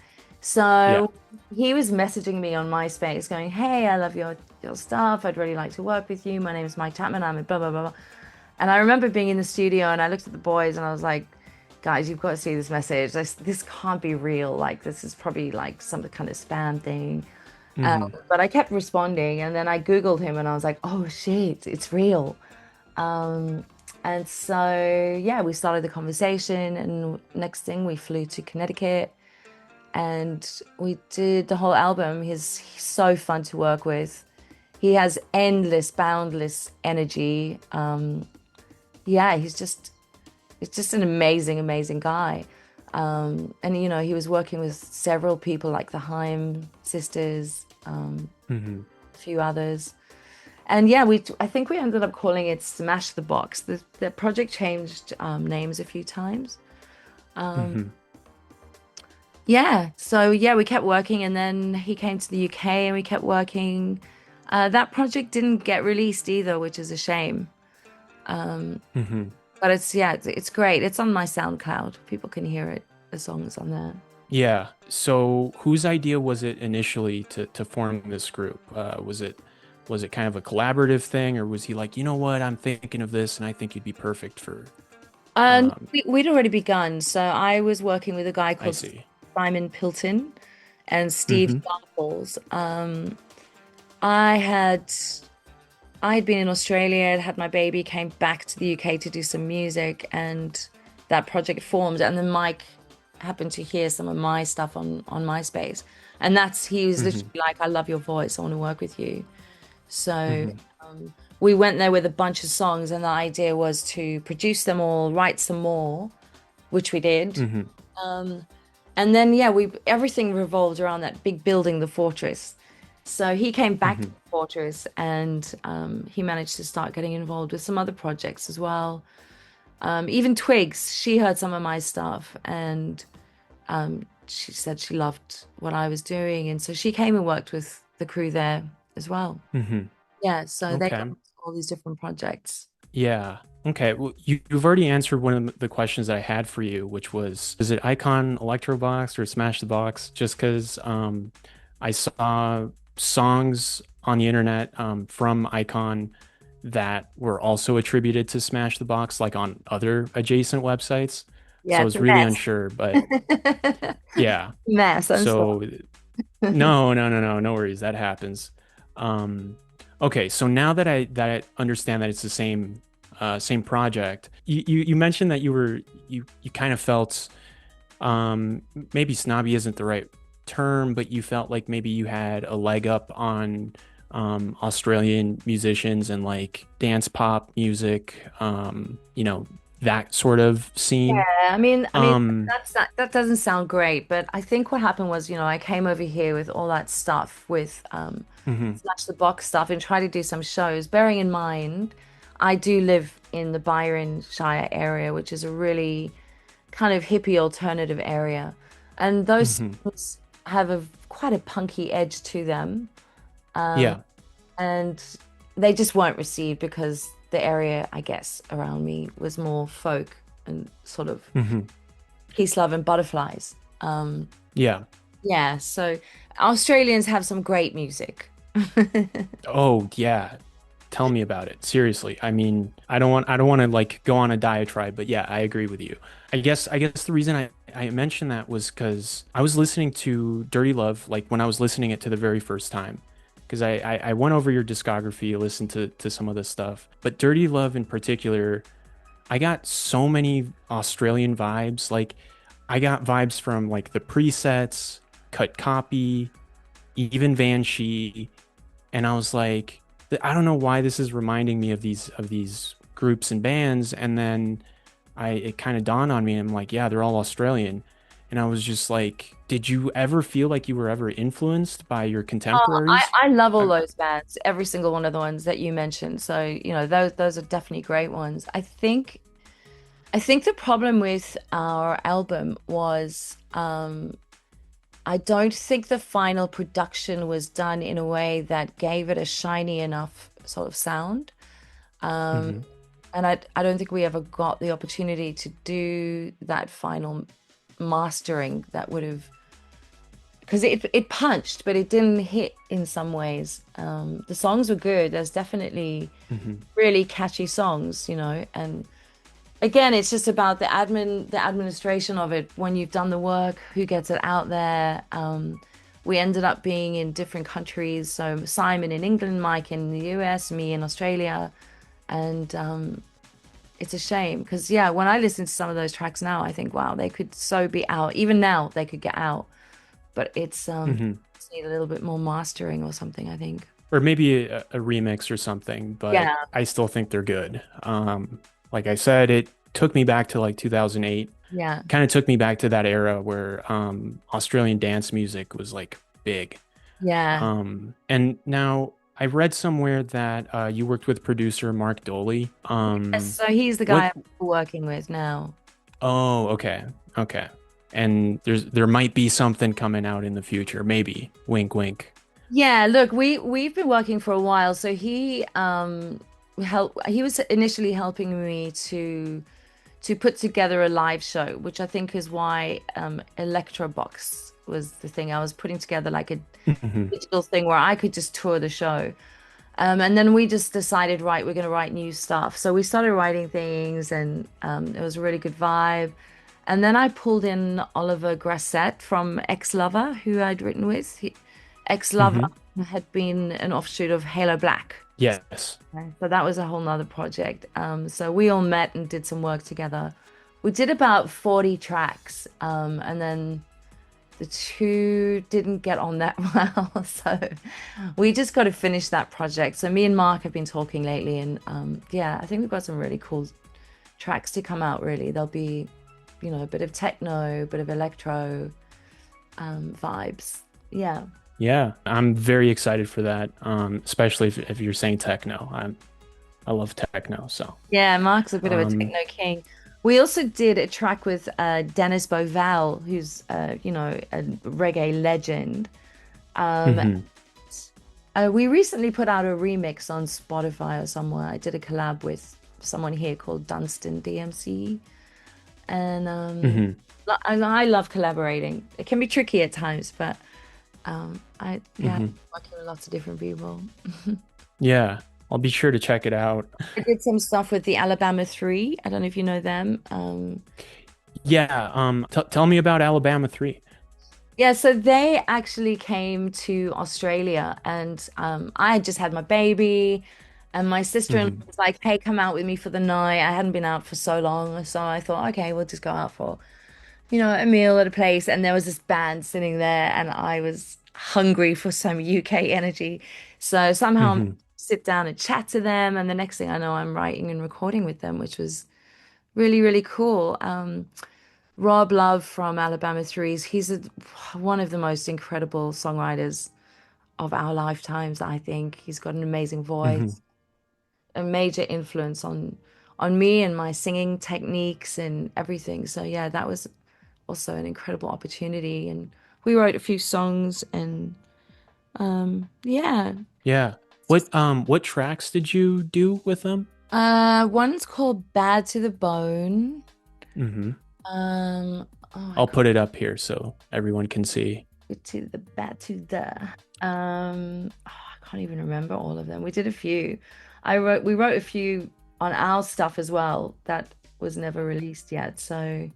Speaker 1: Yeah.
Speaker 2: So he was messaging me on MySpace going, "Hey, I love your stuff. I'd really like to work with you. My name is Mike Chapman. I'm a blah blah blah blah." And I remember being in the studio and I looked at the boys and I was like, "Guys, you've got to see this message. This can't be real. Like this is probably like some kind of spam thing."
Speaker 1: Hmm.
Speaker 2: But I kept responding and then I Googled him and I was like, "Oh shit, it's real." Um, and so yeah, we started the conversation and next thing we flew to Connecticut and we did the whole album. He's so fun to work with. He has endless, boundless energy. Yeah, it's just an amazing, amazing guy. And you know, he was working with several people like the Haim sisters,
Speaker 1: Hmm.
Speaker 2: a few others. And yeah, I think we ended up calling it Smash the Box. The project changed names a few times.
Speaker 1: Hmm.
Speaker 2: Yeah, so yeah, we kept working, and then he came to the UK, and we kept working. That project didn't get released either, which is a shame.
Speaker 1: Hmm.
Speaker 2: But it's great. It's on my SoundCloud. People can hear it. The song's on there.
Speaker 1: Yeah. So whose idea was it initially to form this group? Was it kind of a collaborative thing, or was he like, you know what, I'm thinking of this and I think you'd be perfect for um
Speaker 2: We'd already begun. So I was working with a guy
Speaker 1: I
Speaker 2: called
Speaker 1: see.
Speaker 2: Simon Pilton and Steve
Speaker 1: Hmm.
Speaker 2: Sharples. I had I'd been in Australia, had my baby, came back to the UK to do some music, and that project formed. And then Mike happened to hear some of my stuff on MySpace, and he was
Speaker 1: Hmm.
Speaker 2: literally like, "I love your voice. I want to work with you." So
Speaker 1: Hmm.
Speaker 2: we went there with a bunch of songs, and the idea was to produce them all, write some more, which we did.
Speaker 1: Hmm.
Speaker 2: Um, and then yeah, we everything revolved around that big building, the fortress. So he came back to
Speaker 1: Hmm.
Speaker 2: the fortress and he managed to start getting involved with some other projects as well. Even Twigs, she heard some of my stuff and she said she loved what I was doing. And so she came and worked with the crew there as well.
Speaker 1: Hmm.
Speaker 2: Yeah, so they got
Speaker 1: Okay.
Speaker 2: all these different projects.
Speaker 1: Yeah. Okay. Well, you've already answered one of the questions that I had for you, which was, is it Icon Electrobox or Smash the Box? Just because I saw songs on the internet from Icon that were also attributed to Smash the Box, like on other adjacent websites. So
Speaker 2: Yeah,
Speaker 1: I
Speaker 2: it's
Speaker 1: was
Speaker 2: a
Speaker 1: really
Speaker 2: mess.
Speaker 1: unsure, but yeah.
Speaker 2: Mess, I'm sorry.
Speaker 1: So no worries. That happens. Um, okay, so now that I understand that it's the same project, you mentioned that you kind of felt maybe snobby isn't the right term, but you felt like maybe you had a leg up on Australian musicians and like dance pop music, that sort of scene.
Speaker 2: Yeah, I mean
Speaker 1: Um,
Speaker 2: that doesn't sound great, but I think what happened was, I came over here with all that stuff with
Speaker 1: mhm,
Speaker 2: Slash the Box stuff and try to do some shows. Bearing in mind, I do live in the Byron Shire area, which is a really kind of hippie alternative area. And those
Speaker 1: mhm.
Speaker 2: songs have quite a punky edge to them.
Speaker 1: Yeah.
Speaker 2: And they just weren't received because the area, I guess, around me was more folk and sort of
Speaker 1: Mhm.
Speaker 2: peace, love, and butterflies. Um,
Speaker 1: Yeah.
Speaker 2: yeah, so Australians have some great music.
Speaker 1: Oh, yeah. Tell me about it. Seriously. I mean, I don't want to like go on a diatribe, but yeah, I agree with you. I guess the reason I mentioned that was because I was listening to Dirty Love, like when I was listening it to the very first time. Because I went over your discography, listened to some of this stuff. But Dirty Love in particular, I got so many Australian vibes. Like I got vibes from like the presets, cut copy, even Van Shee, and I was like, I don't know why this is reminding me of these groups and bands. And then it kind of dawned on me, and I'm like, yeah, they're all Australian. and I was just like, did you ever feel like you were ever influenced by your
Speaker 2: Oh,
Speaker 1: contemporaries?
Speaker 2: I love all
Speaker 1: I,
Speaker 2: those bands, every single one of the ones that you mentioned. So, those are definitely great ones. I think the problem with our album was I don't think the final production was done in a way that gave it a shiny enough sort of sound. Um,
Speaker 1: mhm,
Speaker 2: and I don't think we ever got the opportunity to do that final mastering that would have, because it punched, but it didn't hit in some ways. The songs were good. There's definitely
Speaker 1: mhm.
Speaker 2: really catchy songs, and again, it's just about the administration of it. When you've done the work, who gets it out there? We ended up being in different countries. So Simon in England, Mike in the US, me in Australia, and it's a shame because yeah, when I listen to some of those tracks now, I think wow, they could so be out. Even now, they could get out, but
Speaker 1: Hmm.
Speaker 2: just need a little bit more mastering or something, I think.
Speaker 1: Or maybe a remix or something, but
Speaker 2: Yeah,
Speaker 1: I still think they're good. Like I said, it took me back to like 2008.
Speaker 2: yeah,
Speaker 1: Kind of took me back to that era where Australian dance music was like big.
Speaker 2: yeah.
Speaker 1: And now I read somewhere that you worked with producer Mark Doley.
Speaker 2: So he's the guy
Speaker 1: What?
Speaker 2: I'm working with now.
Speaker 1: Oh, okay, okay. And there might be something coming out in the future, maybe. Wink, wink.
Speaker 2: Yeah, look, we've been working for a while. So he was initially helping me to put together a live show, which I think is why Electro Box was the thing. I was putting together like a
Speaker 1: Hmm.
Speaker 2: digital thing where I could just tour the show. And then we just decided, right, we're going to write new stuff. So we started writing things, and it was a really good vibe. And then I pulled in Oliver Grasset from Ex-Lover, who I'd written with. Ex-Lover
Speaker 1: Hmm.
Speaker 2: had been an offshoot of Halo Black.
Speaker 1: Yes.
Speaker 2: Okay. So that was a whole nother project. So we all met and did some work together. We did about 40 tracks, and then the two didn't get on that well. So we just got to finish that project. So me and Mark have been talking lately, and yeah, I think we've got some really cool tracks to come out, really. There'll be, a bit of techno, a bit of electro vibes. Yeah.
Speaker 1: Yeah, I'm very excited for that. Especially if you're saying techno. I love techno, so
Speaker 2: Yeah, Mark's a bit of a
Speaker 1: um
Speaker 2: techno king. We also did a track with Dennis Bovell, who's a reggae legend. Um,
Speaker 1: mhm,
Speaker 2: we recently put out a remix on Spotify or somewhere. I did a collab with someone here called Dunstan DMC, and
Speaker 1: mhm,
Speaker 2: I love collaborating. It can be tricky at times, but I yeah,
Speaker 1: mhm.
Speaker 2: working with lots of different people.
Speaker 1: Yeah, I'll be sure to check it out.
Speaker 2: I did some stuff with the Alabama 3. I don't know if you know them.
Speaker 1: Yeah, t tell me about Alabama 3.
Speaker 2: Yeah, so they actually came to Australia, and I had just had my baby, and my sister-in-law
Speaker 1: Hmm.
Speaker 2: was like, "Hey, come out with me for the night." I hadn't been out for so long, so I thought, "Okay, we'll just go out for, a meal at a place." And there was this band sitting there, and I was hungry for some UK energy, so somehow I
Speaker 1: Hmm.
Speaker 2: sit down and chat to them, and the next thing I know, I'm writing and recording with them, which was really, really cool. Rob Love from Alabama Threes, one of the most incredible songwriters of our lifetimes, I think. He's got an amazing
Speaker 1: Hmm.
Speaker 2: voice, a major influence on me and my singing techniques and everything. So yeah, that was also an incredible opportunity. And we wrote a few songs, and yeah.
Speaker 1: Yeah. What tracks did you do with them?
Speaker 2: One's called Bad to the Bone.
Speaker 1: Hmm.
Speaker 2: Um, oh, I
Speaker 1: I'll put it up here so everyone can see.
Speaker 2: to the bad to the I can't even remember all of them. We did a few. We wrote a few on our stuff as well that was never released yet. So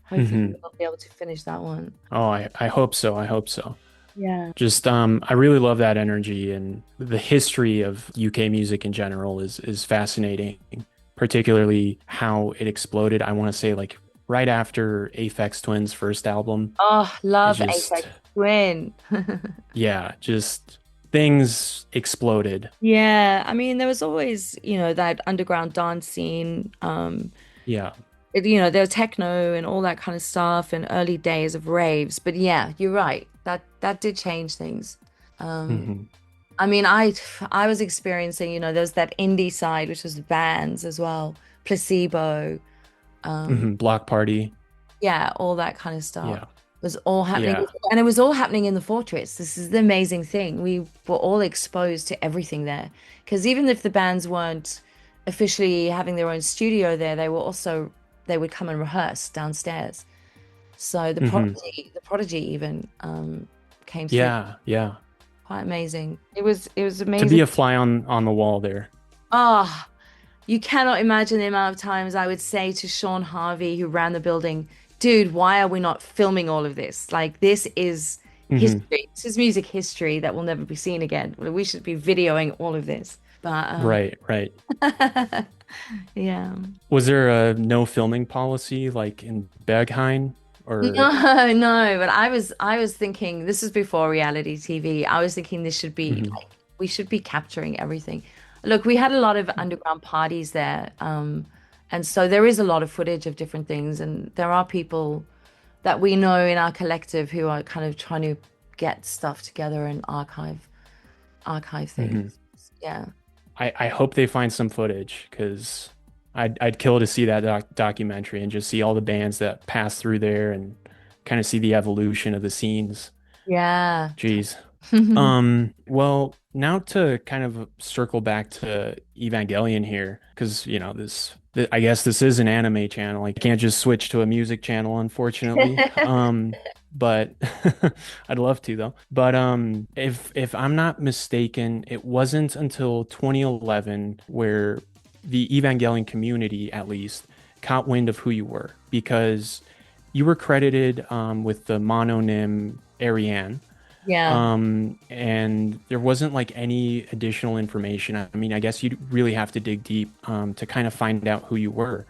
Speaker 2: hopefully
Speaker 1: Hmm.
Speaker 2: we'll be able to finish that one.
Speaker 1: Oh, I hope so. I hope so.
Speaker 2: Yeah.
Speaker 1: Just I really love that energy, and the history of UK music in general is fascinating, particularly how it exploded. I want to say like right after Aphex Twin's first album.
Speaker 2: Oh,
Speaker 1: It
Speaker 2: love
Speaker 1: just
Speaker 2: Apex Twin.
Speaker 1: yeah, just things exploded.
Speaker 2: Yeah, I mean there was always, that underground dance scene.
Speaker 1: Yeah.
Speaker 2: there was techno and all that kind of stuff and early days of raves. But yeah, you're right. That did change things. Um,
Speaker 1: Hmm.
Speaker 2: I mean, I was experiencing, there's that indie side, which was the bands as well, Placebo,
Speaker 1: Hmm. Block Party.
Speaker 2: yeah, all that kind of stuff
Speaker 1: Yeah.
Speaker 2: was all happening,
Speaker 1: Yeah.
Speaker 2: and it was all happening in the fortress. This is the amazing thing. We were all exposed to everything there, because even if the bands weren't officially having their own studio there, they would come and rehearse downstairs. So
Speaker 1: Hmm.
Speaker 2: The Prodigy even came through.
Speaker 1: Yeah. Yeah.
Speaker 2: Quite amazing. It was
Speaker 1: To
Speaker 2: amazing.
Speaker 1: be a fly on the wall there.
Speaker 2: Ah, you cannot imagine the amount of times I would say to Sean Harvey, who ran the building, dude, why are we not filming all of this? Like, this is
Speaker 1: Hmm.
Speaker 2: history. This is music history that will never be seen again. We should be videoing all of this. But
Speaker 1: Right. Right.
Speaker 2: yeah.
Speaker 1: Was there a no filming policy like in Berghain or?
Speaker 2: No, no, but I was thinking this is before reality TV. I was thinking this should be
Speaker 1: Mhm.
Speaker 2: like we should be capturing everything. Look, we had a lot of underground parties there, and so there is a lot of footage of different things, and there are people that we know in our collective who are kind of trying to get stuff together and archive
Speaker 1: Hmm.
Speaker 2: things. Yeah.
Speaker 1: I hope they find some footage because I'd kill to see that documentary and just see all the bands that pass through there and kind of see the evolution of the scenes.
Speaker 2: Yeah.
Speaker 1: Jeez. Well, now to kind of circle back to Evangelion here, because I guess this is an anime channel. I can't just switch to a music channel, unfortunately. But I'd love to though. But if I'm not mistaken, it wasn't until 2011 where the Evangelion community, at least, caught wind of who you were because you were credited with the mononym Arianne.
Speaker 2: Yeah.
Speaker 1: And there wasn't like any additional information. I mean, I guess you'd really have to dig deep to kind of find out who you were.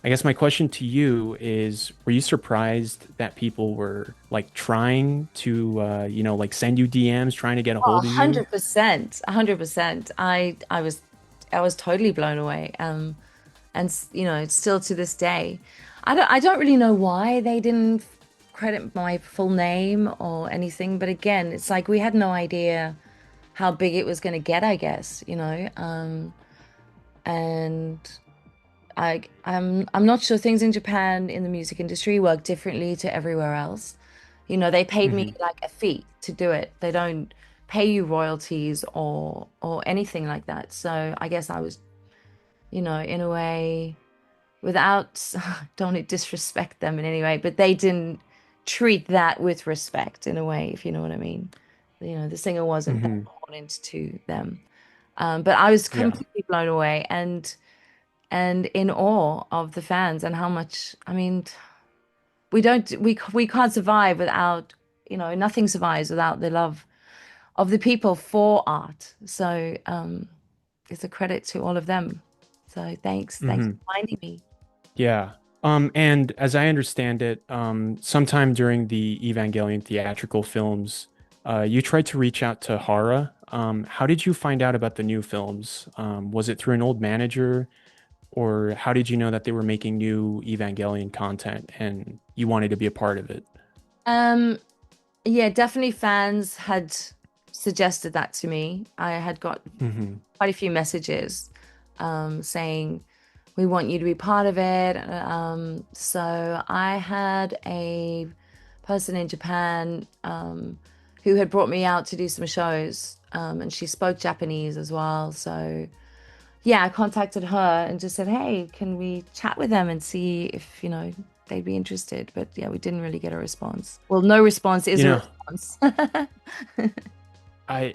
Speaker 1: I guess my question to you is, were you surprised that people were like trying to, like send you DMs, trying to get a
Speaker 2: Oh,
Speaker 1: hold of you?
Speaker 2: 100%, 100%. I was totally blown away. And still to this day, I don't really know why they didn't credit my full name or anything. But again, it's like we had no idea how big it was going to get, I guess, and I'm not sure things in Japan in the music industry work differently to everywhere else. They paid me
Speaker 1: Hmm.
Speaker 2: like a fee to do it. They don't pay you royalties or anything like that. So I guess I was, in a way, without don't want to disrespect them in any way, but they didn't treat that with respect in a way, if you know what I mean. The singer wasn't that
Speaker 1: Hmm.
Speaker 2: important to them. But I was
Speaker 1: Yeah.
Speaker 2: completely blown away and in awe of the fans and how much, I mean, we can't survive without, nothing survives without the love of the people for art. So it's a credit to all of them. So thanks
Speaker 1: Hmm.
Speaker 2: for finding me.
Speaker 1: Yeah. And as I understand it, sometime during the Evangelion theatrical films, you tried to reach out to Hara. How did you find out about the new films? Was it through an old manager, or how did you know that they were making new Evangelion content and you wanted to be a part of it?
Speaker 2: Um, yeah, definitely fans had suggested that to me. I had got
Speaker 1: Hmm.
Speaker 2: quite a few messages saying, we want you to be part of it. So I had a person in Japan who had brought me out to do some shows, and she spoke Japanese as well. So yeah, I contacted her and just said, hey, can we chat with them and see if, they'd be interested? But yeah, we didn't really get a response. Well, no response is
Speaker 1: You
Speaker 2: a
Speaker 1: know,
Speaker 2: response.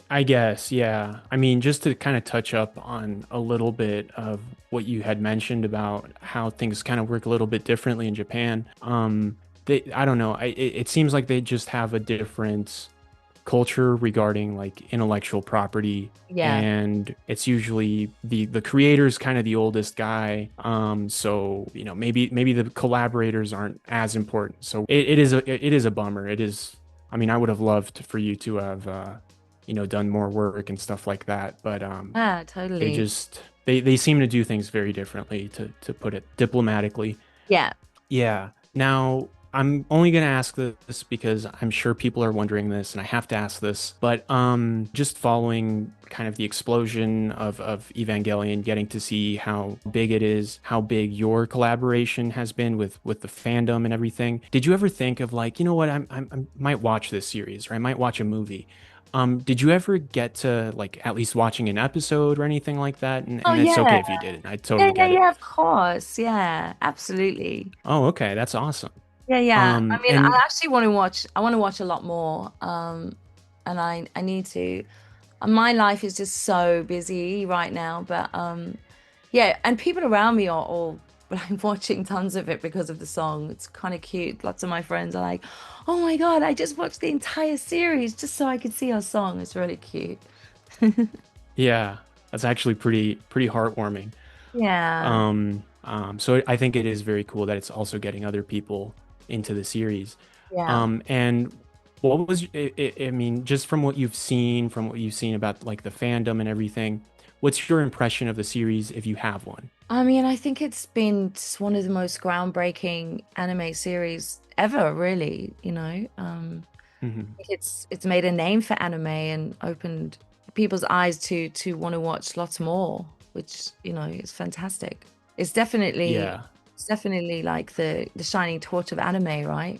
Speaker 1: I guess, yeah. I mean, just to kind of touch up on a little bit of what you had mentioned about how things kind of work a little bit differently in Japan. I don't know. It seems like they just have a different culture regarding like intellectual property,
Speaker 2: Yeah.
Speaker 1: and it's usually the creator's kind of the oldest guy. So maybe the collaborators aren't as important. So it is a bummer. It is. I mean, I would have loved for you to have done more work and stuff like that, but
Speaker 2: Yeah,
Speaker 1: they
Speaker 2: totally.
Speaker 1: just they seem to do things very differently, to put it diplomatically.
Speaker 2: Yeah.
Speaker 1: Yeah. Now, I'm only going to ask this because I'm sure people are wondering this and I have to ask this. But just following kind of the explosion of Evangelion, getting to see how big it is, how big your collaboration has been with the fandom and everything. Did you ever think of like, you know what, I might watch this series or I might watch a movie? Did you ever get to like at least watching an episode or anything like that?
Speaker 2: Oh
Speaker 1: And it's
Speaker 2: yeah.
Speaker 1: okay if you didn't. I
Speaker 2: Yeah,
Speaker 1: totally
Speaker 2: yeah,
Speaker 1: get it.
Speaker 2: yeah, of course. Yeah, absolutely.
Speaker 1: Oh, okay. That's awesome.
Speaker 2: Yeah, yeah. I mean,
Speaker 1: And
Speaker 2: I actually want to watch, I want to watch a lot more. And I need to. My life is just so busy right now, but yeah, and people around me are all like watching tons of it because of the song. It's kind of cute. Lots of my friends are like, "Oh my God, I just watched the entire series just so I could see our song." It's really cute.
Speaker 1: yeah, that's actually pretty heartwarming.
Speaker 2: Yeah.
Speaker 1: So I think it is very cool that it's also getting other people into the series.
Speaker 2: Yeah.
Speaker 1: And what was I mean, just from what you've seen about like the fandom and everything, what's your impression of the series if you have one?
Speaker 2: I mean, I think it's been just one of the most groundbreaking anime series ever, really, you know.
Speaker 1: Hmm.
Speaker 2: It's made a name for anime and opened people's eyes to want to watch lots more, which, you know, is fantastic. It's definitely
Speaker 1: Yeah.
Speaker 2: it's definitely like the shining torch of anime, right?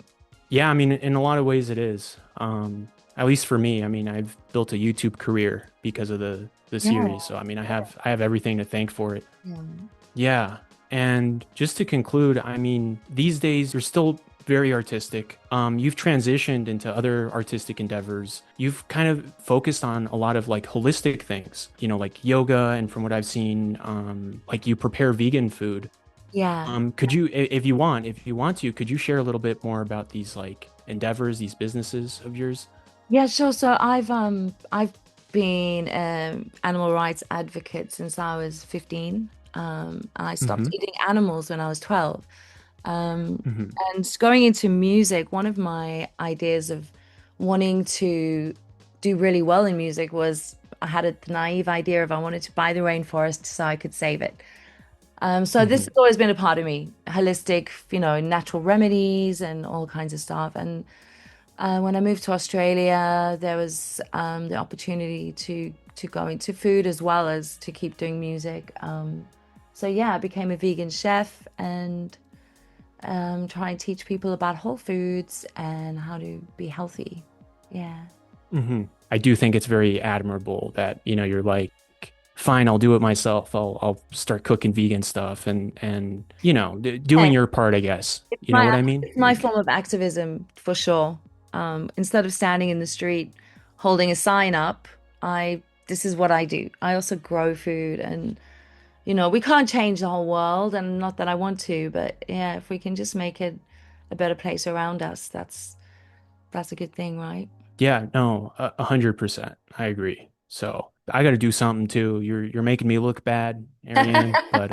Speaker 1: Yeah, I mean, in a lot of ways it is. At least for me, I mean, I've built a YouTube career because of the
Speaker 2: Yeah.
Speaker 1: series. So I mean, I have everything to thank for it.
Speaker 2: Yeah.
Speaker 1: Yeah. And just to conclude, I mean, these days you're still very artistic. You've transitioned into other artistic endeavors. You've kind of focused on a lot of like holistic things, you know, like yoga. And from what I've seen, like you prepare vegan food.
Speaker 2: Yeah.
Speaker 1: Could you, if you want to, could you share a little bit more about these like endeavors, these businesses of yours?
Speaker 2: Yeah, sure. So I've been animal rights advocate since I was 15. I stopped
Speaker 1: Mm-hmm.
Speaker 2: eating animals when I was 12. Um,
Speaker 1: Mm-hmm.
Speaker 2: and going into music, one of my ideas of wanting to do really well in music was I had a naive idea of I wanted to buy the rainforest so I could save it. So this
Speaker 1: Mm-hmm.
Speaker 2: has always been a part of me, holistic, you know, natural remedies and all kinds of stuff. And when I moved to Australia, there was the opportunity to go into food as well as to keep doing music. So yeah, I became a vegan chef and try and teach people about whole foods and how to be healthy. Yeah.
Speaker 1: Mm-hmm. I do think it's very admirable that, you know, you're like, fine, I'll do it myself. I'll start cooking vegan stuff and you know, doing
Speaker 2: Hey,
Speaker 1: your part, I guess.
Speaker 2: it's
Speaker 1: You know what I mean?
Speaker 2: it's my form of activism for sure. Instead of standing in the street holding a sign up, I this is what I do. I also grow food and you know, we can't change the whole world and not that I want to, but yeah, if we can just make it a better place around us, that's a good thing, right?
Speaker 1: Yeah, no, 100%. I agree. So I got to do something too. You're making me look bad, Ariane, but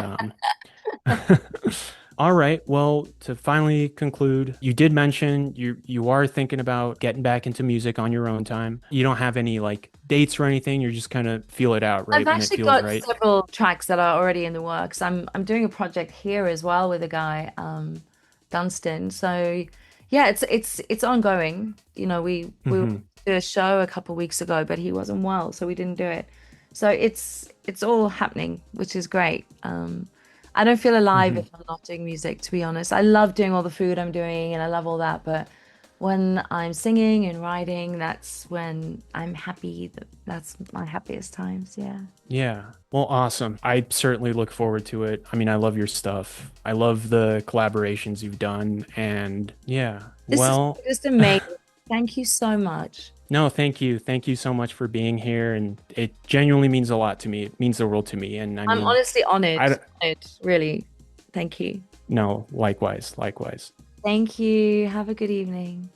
Speaker 1: all right. Well, to finally conclude, you did mention you are thinking about getting back into music on your own time. You don't have any like dates or anything. You're just kind of feel it out,
Speaker 2: I've
Speaker 1: right? When it
Speaker 2: actually
Speaker 1: feels
Speaker 2: got
Speaker 1: right.
Speaker 2: several tracks that are already in the works. I'm doing a project here as well with a guy, Dunstan. So yeah, it's ongoing. You know, we were
Speaker 1: Hmm.
Speaker 2: did a show a couple of weeks ago, but he wasn't well, so we didn't do it. So it's all happening, which is great. I don't feel alive
Speaker 1: Hmm.
Speaker 2: if I'm not doing music, to be honest. I love doing all the food I'm doing and I love all that, but when I'm singing and writing, that's when I'm happy. That's my happiest times. Yeah.
Speaker 1: Yeah. Well, awesome. I certainly look forward to it. I mean, I love your stuff. I love the collaborations you've done. And yeah,
Speaker 2: This is
Speaker 1: well,
Speaker 2: just amazing. Thank you so much.
Speaker 1: no, thank you. Thank you so much for being here. And it genuinely means a lot to me. It means the world to me. And I
Speaker 2: I'm
Speaker 1: mean,
Speaker 2: honestly honored.
Speaker 1: I,
Speaker 2: Honored, really. Thank you.
Speaker 1: no, likewise, likewise.
Speaker 2: Thank you. Have a good evening.